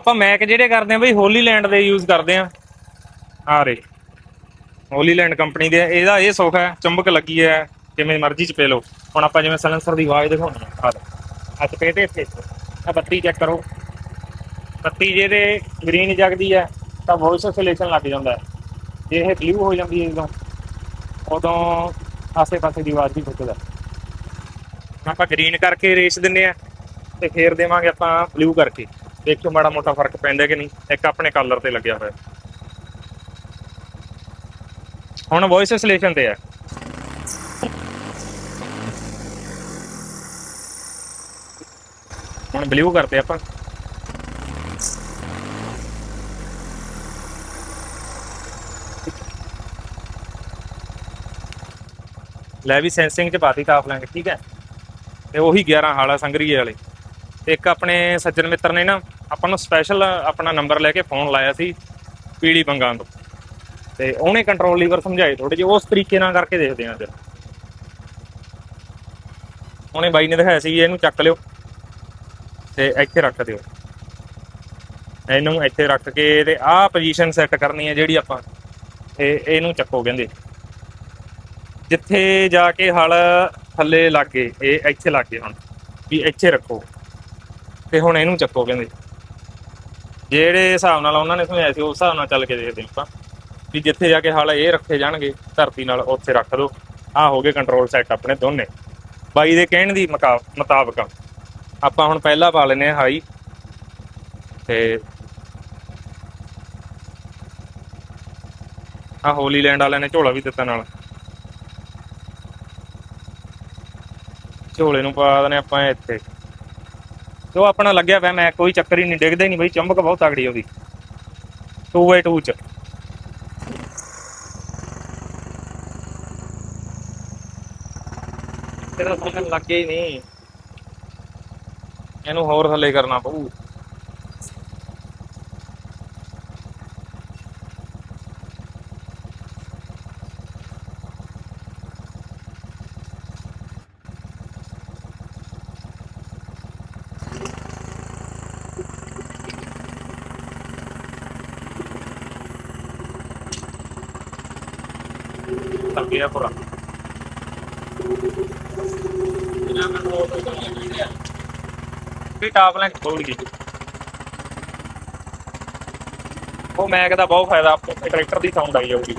ਆਪਾਂ ਮੈਕ ਜਿਹੜੇ ਕਰਦੇ ਆ ਬਈ ਹੋਲੀਲੈਂਡ ਦੇ ਯੂਜ਼ ਕਰਦੇ ਆ। ਆ ਰੇ ਹੋਲੀਲੈਂਡ ਕੰਪਨੀ ਦੇ। ਇਹਦਾ ਇਹ ਸੁੱਖ ਹੈ, ਚੁੰਬਕ ਲੱਗੀ ਹੈ, ਕਿਵੇਂ ਮਰਜ਼ੀ ਚ ਪੇ ਲਓ। ਹੁਣ ਆਪਾਂ ਜਿਵੇਂ ਸਲੈਂਸਰ ਦੀ ਆਵਾਜ਼ ਦਿਖਾਉਣੀ ਆ, ਅੱਜ ਪੇਟੇ ਇੱਥੇ ਆ ਬੱਤੀ ਚੈੱਕ ਕਰੋ। ਬੱਤੀ ਜੇ ਇਹਦੇ ਗ੍ਰੀਨ ਜਗਦੀ ਹੈ ਤਾਂ ਵੌਇਸ ਆਸੋਲੇਸ਼ਨ ਲੱਗ ਜਾਂਦਾ ਹੈ। ਜੇ ਇਹ ਬਲੂ ਹੋ ਜਾਂਦੀ ਹੈ ਉਦੋਂ ਆਸੇ ਪਾਸੇ ਦੀ ਆਵਾਜ਼ ਵੀ ਫੁੱਕਦਾ। ਆਪਾਂ ਗ੍ਰੀਨ ਕਰਕੇ ਰੇਸ ਦਿੰਦੇ ਆ ਤੇ ਫੇਰ ਦੇਵਾਂਗੇ ਆਪਾਂ ਬਲੂ ਕਰਕੇ। ਦੇਖਿਓ ਮਾੜਾ ਮੋਟਾ ਫਰਕ ਪੈਂਦਾ ਕਿ ਨਹੀਂ। ਇੱਕ ਆਪਣੇ ਕਲਰ ਤੇ ਲੱਗਿਆ ਹੋਇਆ। ਹੁਣ ਵੌਇਸ ਆਸੋਲੇਸ਼ਨ ਤੇ ਹੈ। ਹੁਣ ਬਲੂ ਕਰਦੇ ਆਪਾਂ। ਲੈ ਵੀ ਸੈਂਸਿੰਗ ਚ ਪਾਤੀ ਤਾਪ ਲੈਂਗੇ, ਠੀਕ ਹੈ। ਤੇ ਉਹੀ 11 ਹਾਲ ਆ ਸੰਗਰੀਏ ਵਾਲੇ। ਤੇ ਇੱਕ ਆਪਣੇ ਸੱਜਣ ਮਿੱਤਰ ਨੇ ਨਾ ਆਪਾਂ ਨੂੰ ਸਪੈਸ਼ਲ ਆਪਣਾ ਨੰਬਰ ਲੈ ਕੇ ਫੋਨ ਲਾਇਆ ਸੀ ਪੀਲੀ ਬੰਗਾਂ ਤੋਂ। ਤੇ ਉਹਨੇ ਕੰਟਰੋਲ ਲੀਵਰ ਸਮਝਾਏ ਥੋੜੇ ਜਿਹੇ, ਉਸ ਤਰੀਕੇ ਨਾਲ ਕਰਕੇ ਦੇਖਦੇ ਹਾਂ ਅੱਜ। ਉਹਨੇ ਬਾਈ ਨੇ ਦਿਖਾਇਆ ਸੀ ਇਹਨੂੰ ਚੱਕ ਲਿਓ ਤੇ ਇੱਥੇ ਰੱਖ ਦਿਓ। ਇਹਨੂੰ ਇੱਥੇ ਰੱਖ ਕੇ ਤੇ ਆਹ ਪੋਜੀਸ਼ਨ ਸੈੱਟ ਕਰਨੀ ਹੈ ਜਿਹੜੀ ਆਪਾਂ। ਤੇ ਇਹਨੂੰ ਚੱਕੋ ਕਹਿੰਦੇ, ਜਿੱਥੇ ਜਾ ਕੇ ਹਲ ਥੱਲੇ ਲੱਗ ਗਏ, ਇਹ ਇੱਥੇ ਲੱਗ ਗਏ ਹੁਣ ਵੀ ਇੱਥੇ ਰੱਖੋ। ਤੇ ਹੁਣ ਇਹਨੂੰ ਚੱਕੋ ਕਹਿੰਦੇ। ਜਿਹੜੇ ਹਿਸਾਬ ਨਾਲ ਉਹਨਾਂ ਨੇ ਸਮਝਾਇਆ ਸੀ ਉਸ ਹਿਸਾਬ ਨਾਲ ਚੱਲ ਕੇ ਦੇਖਦੇ ਆਪਾਂ ਵੀ ਜਿੱਥੇ ਜਾ ਕੇ ਹਲ ਇਹ ਰੱਖੇ ਜਾਣਗੇ ਧਰਤੀ ਨਾਲ, ਉੱਥੇ ਰੱਖ ਦਿਓ। ਆਹ ਹੋ ਗਏ ਕੰਟਰੋਲ ਸੈੱਟ ਆਪਣੇ ਦੋਨੇ। ਬਾਈ ਦੇ ਕਹਿਣ ਦੀ ਮੁਤਾਬਕ ਆਪਾਂ ਹੁਣ ਪਹਿਲਾਂ ਪਾ ਲੈਂਦੇ ਹਾਂ ਹਾਈ। ਤੇ ਆਹ ਹੋਲੀਲੈਂਡ ਵਾਲਿਆਂ ਨੇ ਝੋਲਾ ਵੀ ਦਿੱਤਾ ਨਾਲ। ਝੋਲੇ ਨੂੰ ਪਾ ਦੇਣੇ ਆਪਾਂ ਇੱਥੇ। ਜੋ ਆਪਣਾ ਲੱਗਿਆ ਪਿਆ ਮੈਂ, ਕੋਈ ਚੱਕਰ ਹੀ ਨਹੀਂ, ਡਿੱਗਦਾ ਹੀ ਨਹੀਂ ਬਈ। ਚੁੰਬਕ ਬਹੁਤ ਤਗੜੀ ਉਹਦੀ 2x2 ਚ। ਤੇਰਾ ਸਮਝਣ ਲੱਗੇ ਹੀ ਨਹੀਂ, ਇਹਨੂੰ ਹੋਰ ਥੱਲੇ ਕਰਨਾ ਪਊ। ਥੱਕਿਆ ਪੂਰਾ। ਵੀ ਟਾਪ ਲੈ ਖੋਲ ਗਈ। ਉਹ ਮੈਕ ਦਾ ਬਹੁਤ ਫਾਇਦਾ, ਟਰੈਕਟਰ ਦੀ ਸਾਊਂਡ ਆਈ ਜਾਊਗੀ।